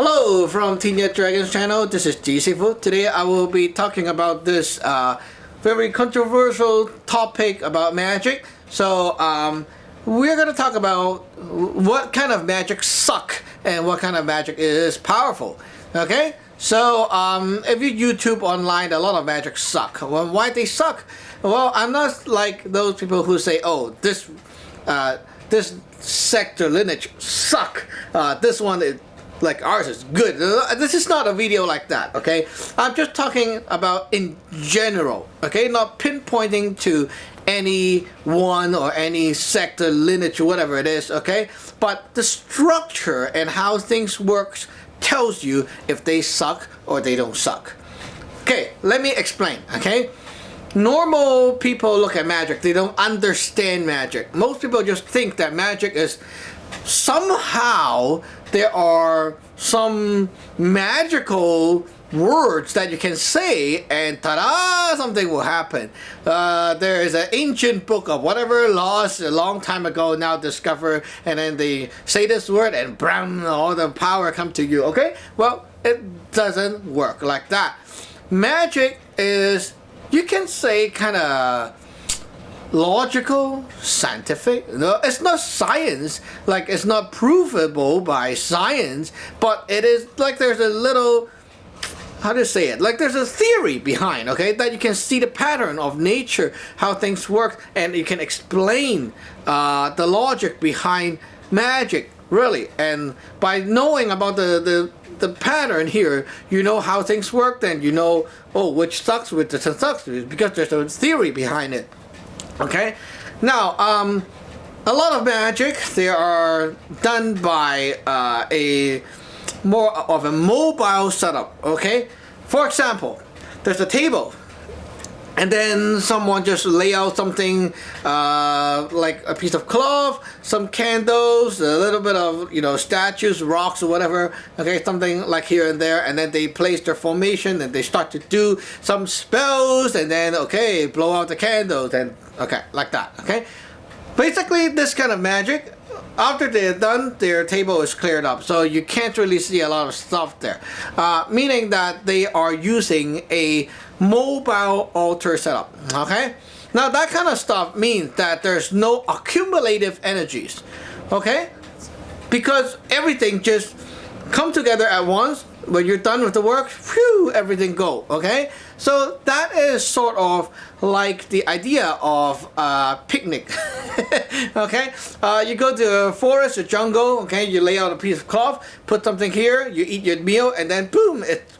Hello from Teenage Dragons channel. This is sifu. Today I will be talking about this very controversial topic about magic. So we're gonna talk about what kind of magic suck and what kind of magic is powerful. Okay. So if you YouTube online, a lot of magic suck. Well, why they suck? Well, I'm not like those people who say, oh, this sector lineage suck. This one is like ours is good. This is not a video like that, okay? I'm just talking about in general, okay? Not pinpointing to any one or any sector, lineage, whatever it is, okay? But the structure and how things works tells you if they suck or they don't suck. Okay, let me explain, okay? Normal people look at magic, they don't understand magic. Most people just think that magic is somehow there are some magical words that you can say and ta-da, something will happen. There is an ancient book of whatever lost a long time ago, now discovered, and then they say this word and bam, all the power come to you, okay? Well, it doesn't work like that. Magic is, you can say, kind of logical, scientific. No, it's not science, like it's not provable by science, but it is like there's a little, how to say it, like there's a theory behind, okay, that you can see the pattern of nature, how things work, and you can explain the logic behind magic, really. And by knowing about the pattern here, you know how things work, then you know, oh, which sucks, which doesn't suck, because there's a theory behind it. Okay, now a lot of magic, they are done by a more of a mobile setup. Okay, for example, there's a table and then someone just lay out something like a piece of cloth, some candles, a little bit of, you know, statues, rocks or whatever, okay, something like here and there, and then they place their formation and they start to do some spells, and then okay, blow out the candles, and okay, like that. Okay, basically this kind of magic, after they're done, their table is cleared up, so you can't really see a lot of stuff there, meaning that they are using a mobile altar setup. Okay, now that kind of stuff means that there's no accumulative energies, okay, because everything just come together at once. When you're done with the work, phew, everything go, okay? So that is sort of like the idea of picnic, okay? You go to a forest or jungle, okay? You lay out a piece of cloth, put something here, you eat your meal, and then boom, it's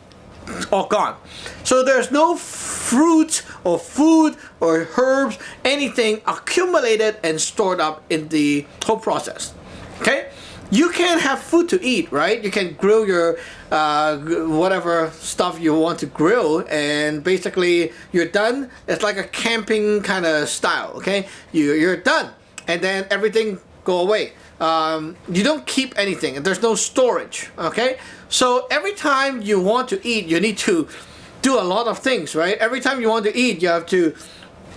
all gone. So there's no fruit or food or herbs, anything accumulated and stored up in the whole process, okay? You can have food to eat, right? You can grill your whatever stuff you want to grill, and basically you're done. It's like a camping kind of style, okay? You're done, and then everything go away. You don't keep anything, there's no storage, okay? So every time you want to eat, you need to do a lot of things, right? Every time you want to eat, you have to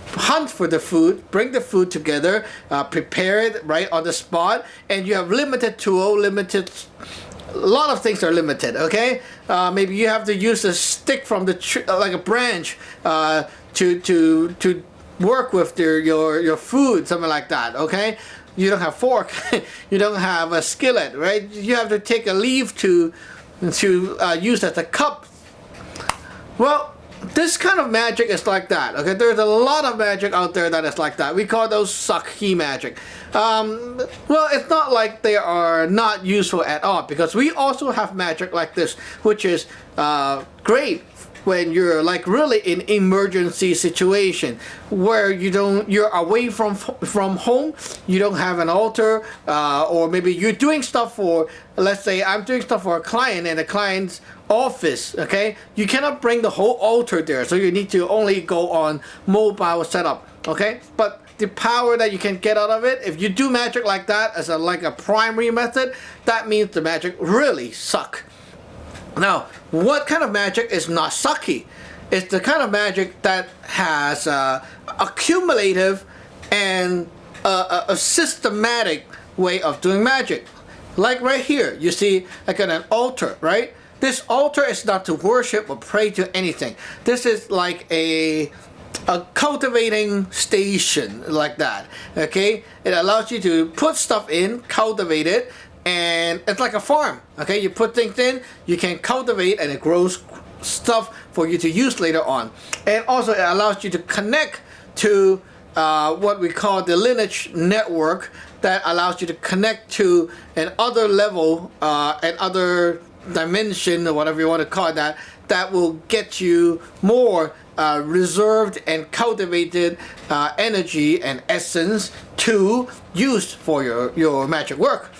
hunt for the food, bring the food together, prepare it right on the spot, and you have limited tool, a lot of things are limited, okay? Maybe you have to use a stick from the tree, like a branch, to work with your food, something like that, okay? You don't have fork, you don't have a skillet, right? You have to take a leaf to use as a cup. Well, this kind of magic is like that, okay? There's a lot of magic out there that is like that. We call those sucky magic. Well, it's not like they are not useful at all, because we also have magic like this, which is great when you're like really in emergency situation where you're away from home, you don't have an altar, or maybe you're doing stuff for, let's say I'm doing stuff for a client in a client's office, okay? You cannot bring the whole altar there, so you need to only go on mobile setup, okay? But the power that you can get out of it, if you do magic like that as like a primary method, that means the magic really suck. Now, what kind of magic is not sucky? It's the kind of magic that has accumulative and a systematic way of doing magic. Like right here, you see like an altar, right? This altar is not to worship or pray to anything. This is like a cultivating station, like that. Okay, it allows you to put stuff in, cultivate it, and it's like a farm. Okay, you put things in, you can cultivate, and it grows stuff for you to use later on. And also it allows you to connect to what we call the Lineage network, that allows you to connect to an other level, an other dimension, or whatever you want to call that, that will get you more reserved and cultivated energy and essence to use for your magic work.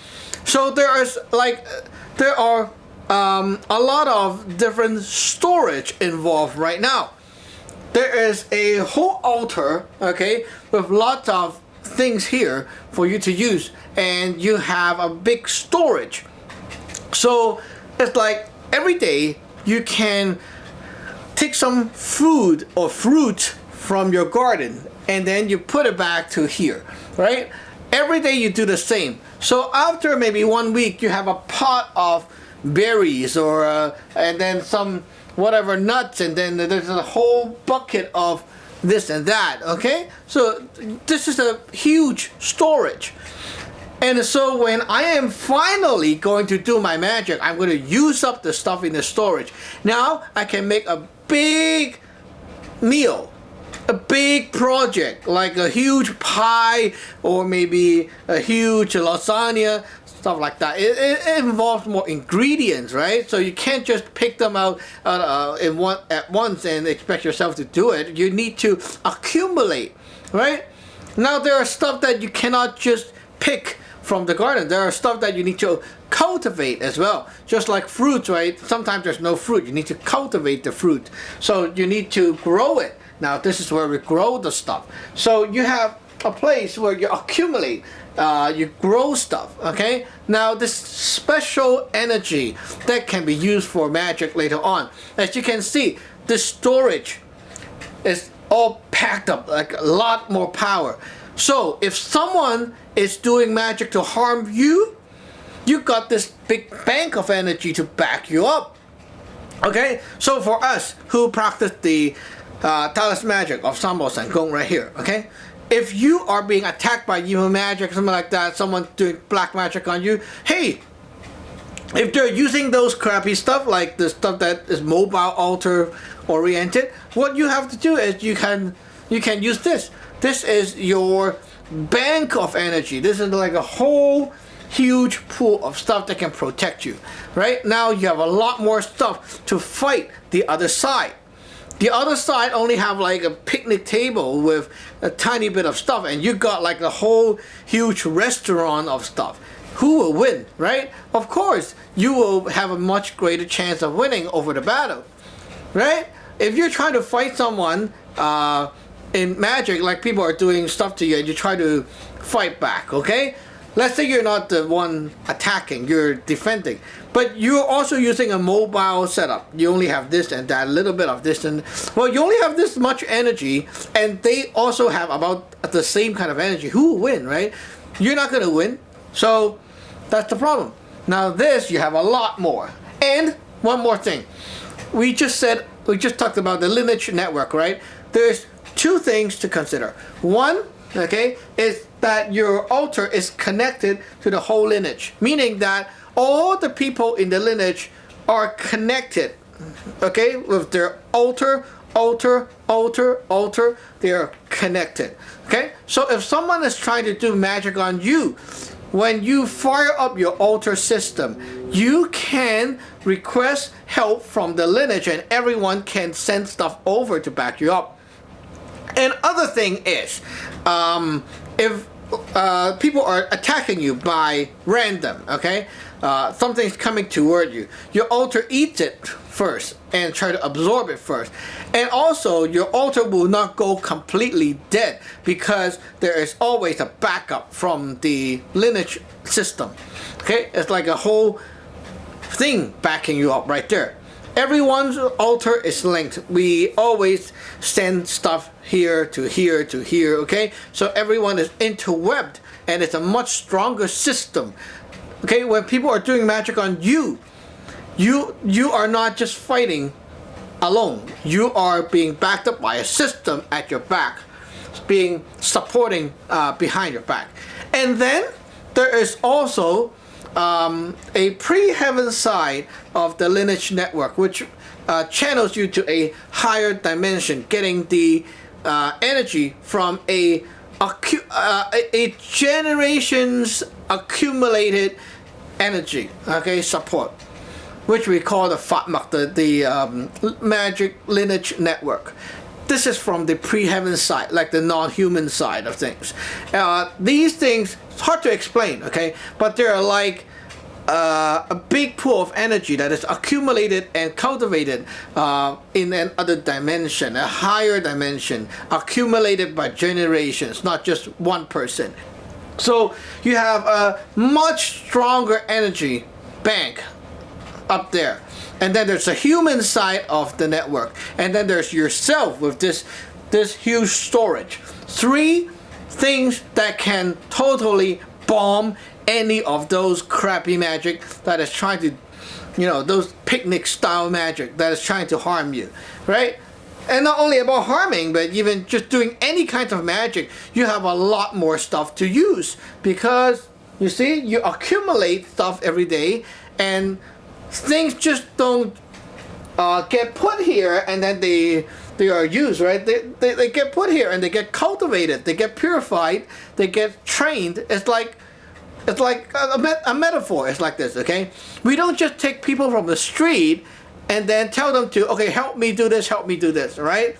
So there are a lot of different storage involved right now. There is a whole altar, okay, with lots of things here for you to use, and you have a big storage. So it's like every day you can take some food or fruit from your garden and then you put it back to here, right? Every day you do the same. So after maybe 1 week, you have a pot of berries, or and then some whatever nuts, and then there's a whole bucket of this and that. Okay, so this is a huge storage. And so when I am finally going to do my magic, I'm going to use up the stuff in the storage. Now I can make a big meal, a big project, like a huge pie or maybe a huge lasagna, stuff like that. It involves more ingredients, right? So you can't just pick them out at once and expect yourself to do it. You need to accumulate, right? Now there are stuff that you cannot just pick from the garden. There are stuff that you need to cultivate as well. Just like fruits, right? Sometimes there's no fruit. You need to cultivate the fruit. So you need to grow it. Now this is where we grow the stuff. So you have a place where you accumulate, you grow stuff, okay? Now this special energy that can be used for magic later on. As you can see, the storage is all packed up, like a lot more power. So if someone is doing magic to harm you, you got this big bank of energy to back you up. Okay, so for us who practice the Taoist magic of Saam Law Sun Gung right here, okay, if you are being attacked by evil magic, something like that, someone doing black magic on you, hey, if they're using those crappy stuff, like the stuff that is mobile altar oriented, what you have to do is you can use this. This is your bank of energy. This is like a whole huge pool of stuff that can protect you. Right now you have a lot more stuff to fight the other side. The other side only have like a picnic table with a tiny bit of stuff, and you got like a whole huge restaurant of stuff. Who will win, right? Of course, you will have a much greater chance of winning over the battle, right? If you're trying to fight someone in magic, like people are doing stuff to you, and you try to fight back, okay? Let's say you're not the one attacking, you're defending, but you're also using a mobile setup. You only have this and that, a little bit of this, and well, you only have this much energy, and they also have about the same kind of energy. Who will win, right? You're not gonna win, so that's the problem. Now this, you have a lot more. And one more thing, we just talked about the Lineage network, right? There's two things to consider. One, okay, is that your altar is connected to the whole lineage, meaning that all the people in the lineage are connected, okay, with their altar, they are connected, okay? So if someone is trying to do magic on you, when you fire up your altar system, you can request help from the lineage, and everyone can send stuff over to back you up. And other thing is, if people are attacking you by random, okay, something's coming toward you, your altar eats it first and try to absorb it first. And also, your altar will not go completely dead because there is always a backup from the lineage system. Okay, it's like a whole thing backing you up right there. Everyone's altar is linked. We always send stuff here to here to here, okay? So everyone is interwebbed, and it's a much stronger system Okay, when people are doing magic on you, you are not just fighting alone. You are being backed up by a system at your back, being supporting behind your back. And then there is also a pre-heaven side of the Lineage network, which channels you to a higher dimension, getting the energy from a generations accumulated energy, okay, support, which we call the Fatmak, the magic lineage network. This is from the pre-heaven side, like the non-human side of things. These things, it's hard to explain, okay, but they're like a big pool of energy that is accumulated and cultivated in another dimension, a higher dimension, accumulated by generations, not just one person. So you have a much stronger energy bank up there. And then there's a human side of the network. And then there's yourself with this huge storage. Three things that can totally bomb any of those crappy magic that is trying to, those picnic style magic that is trying to harm you, right? And not only about harming, but even just doing any kind of magic, you have a lot more stuff to use, because you see, you accumulate stuff every day, and things just don't get put here and then they are used, right? They get put here and they get cultivated, they get purified, they get trained. It's like a metaphor. It's like this, okay? We don't just take people from the street and then tell them to, okay, help me do this, right?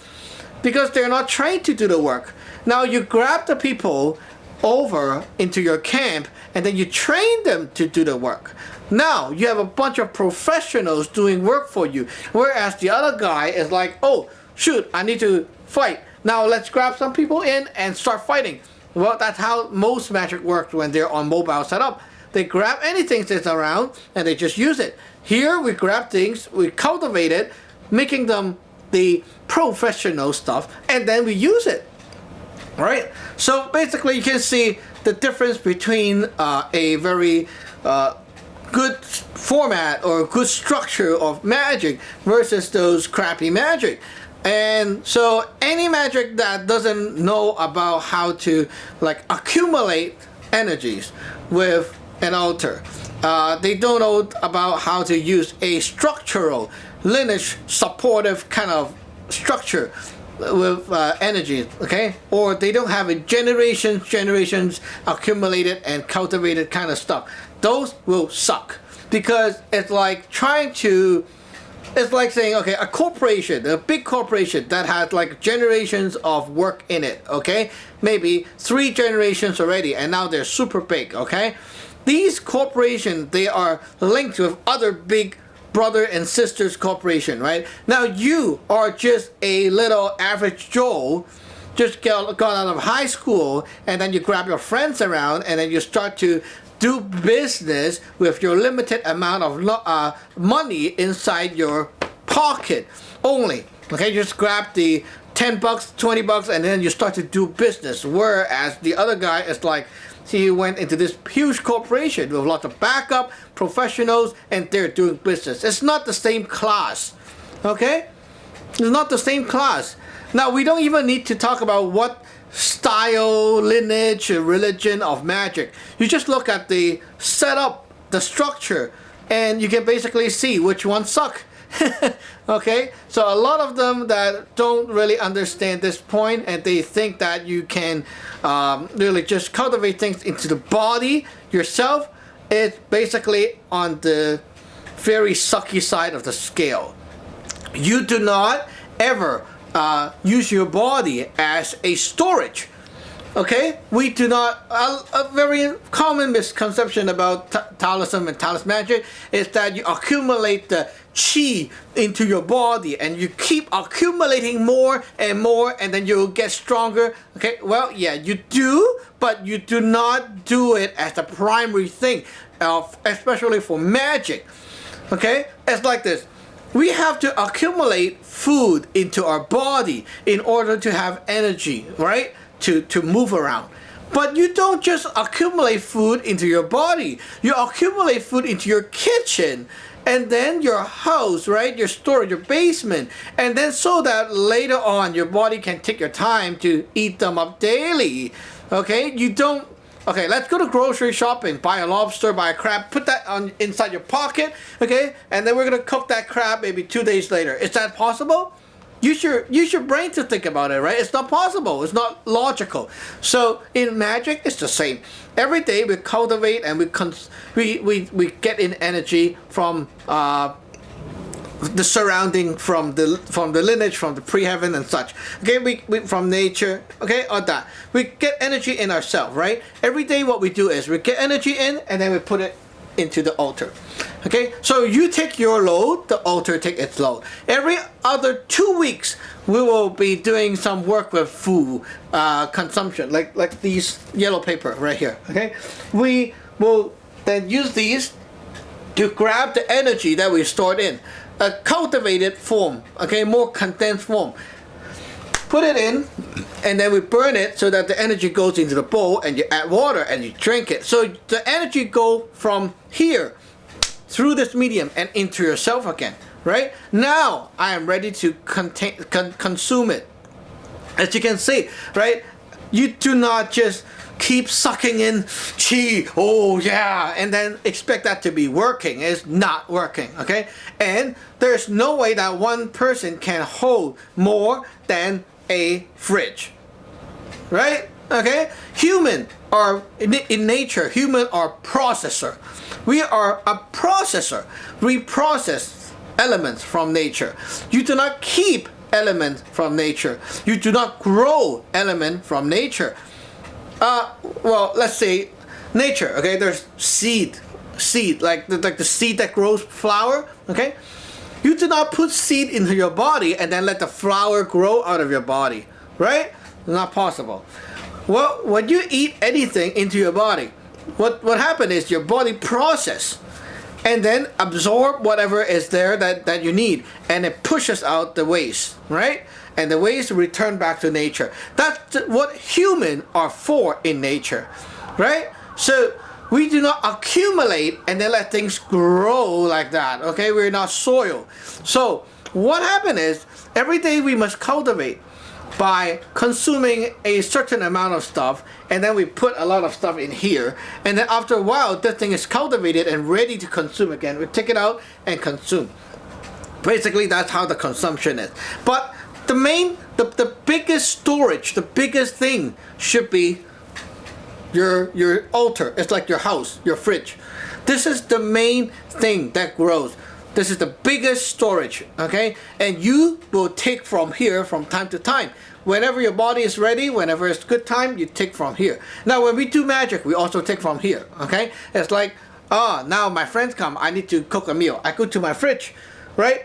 Because they're not trained to do the work. Now you grab the people over into your camp and then you train them to do the work. Now you have a bunch of professionals doing work for you, whereas the other guy is like, oh shoot, I need to fight. Now let's grab some people in and start fighting. Well, that's how most magic works when they're on mobile setup. They grab anything that's around and they just use it. Here we grab things, we cultivate it, making them the professional stuff, and then we use it. Right? So basically you can see the difference between a very good format or good structure of magic versus those crappy magic. And so any magic that doesn't know about how to like accumulate energies with an altar, they don't know about how to use a structural lineage supportive kind of structure with energy, okay? Or they don't have a generations accumulated and cultivated kind of stuff. Those will suck, because it's like it's like saying, okay, a corporation, a big corporation that has like generations of work in it, okay? Maybe 3 generations already, and now they're super big, okay? These corporations, they are linked with other big brother and sisters corporation, right? Now you are just a little average Joe, just got out of high school, and then you grab your friends around and then you start to do business with your limited amount of money inside your pocket only. Okay, you just grab the 10 bucks, 20 bucks, and then you start to do business. Whereas the other guy is like, he went into this huge corporation with lots of backup, professionals, and they're doing business. It's not the same class, okay? It's not the same class. Now, we don't even need to talk about what style, lineage, religion of magic. You just look at the setup, the structure, and you can basically see which ones suck. Okay, so a lot of them that don't really understand this point, and they think that you can really just cultivate things into the body yourself. It's basically on the very sucky side of the scale. You do not ever use your body as a storage. Okay, we do not. A very common misconception about Taoism and Taoist magic is that you accumulate the qi into your body and you keep accumulating more and more, and then you'll get stronger. Okay, well, yeah, you do, but you do not do it as the primary thing, especially for magic. Okay, it's like this. We have to accumulate food into our body in order to have energy, right? To move around. But you don't just accumulate food into your body. You accumulate food into your kitchen, and then your house, right? Your storage, your basement. And then so that later on your body can take your time to eat them up daily. Okay? You don't... Okay, let's go to grocery shopping. Buy a lobster, buy a crab, put that on inside your pocket, okay? And then we're gonna cook that crab maybe 2 days later. Is that possible? Use your brain to think about it, right? It's not possible. It's not logical. So in magic, it's the same. Every day we cultivate and we get in energy from the surrounding, from the lineage, from the pre-heaven and such. Okay, we from nature. Okay, or that we get energy in ourselves, right? Every day, what we do is we get energy in and then we put it into the altar. Okay, so you take your load, the altar take its load. Every other 2 weeks, we will be doing some work with food consumption, like these yellow paper right here. Okay, we will then use these to grab the energy that we stored in a cultivated form. Okay, more condensed form. Put it in, and then we burn it so that the energy goes into the bowl, and you add water and you drink it. So the energy go from here through this medium and into yourself again, right? Now I am ready to consume it. As you can see, right? You do not just keep sucking in chi, oh yeah, and then expect that to be working. It's not working, okay? And there's no way that one person can hold more than a fridge, right? Okay, human are in nature, human are processor. We are a processor. We process elements from nature. You do not keep elements from nature. You do not grow element from nature. Well, let's say nature. Okay, there's seed, like the seed that grows flower. Okay, you do not put seed into your body and then let the flower grow out of your body, right? Not possible. Well, when you eat anything into your body, what happened is your body process and then absorb whatever is there that you need, and it pushes out the waste, right? And the waste return back to nature. That's what humans are for in nature, right? So we do not accumulate and then let things grow like that, okay? We're not soil. So what happened is every day we must cultivate by consuming a certain amount of stuff, and then we put a lot of stuff in here, and then after a while that thing is cultivated and ready to consume again. We take it out and consume. Basically that's how the consumption is. But the biggest storage, the biggest thing should be your altar. It's like your house, your fridge. This is the main thing that grows. This is the biggest storage, okay? And you will take from here from time to time. Whenever your body is ready, whenever it's good time, you take from here. Now, when we do magic, we also take from here, okay? It's like, now my friends come, I need to cook a meal. I go to my fridge, right?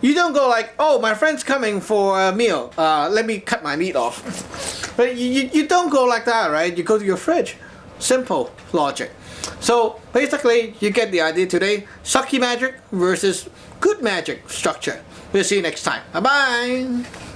You don't go like, oh, my friend's coming for a meal. Let me cut my meat off. But you don't go like that, right? You go to your fridge. Simple logic. So basically, you get the idea today. Sucky magic versus good magic structure. We'll see you next time. Bye-bye.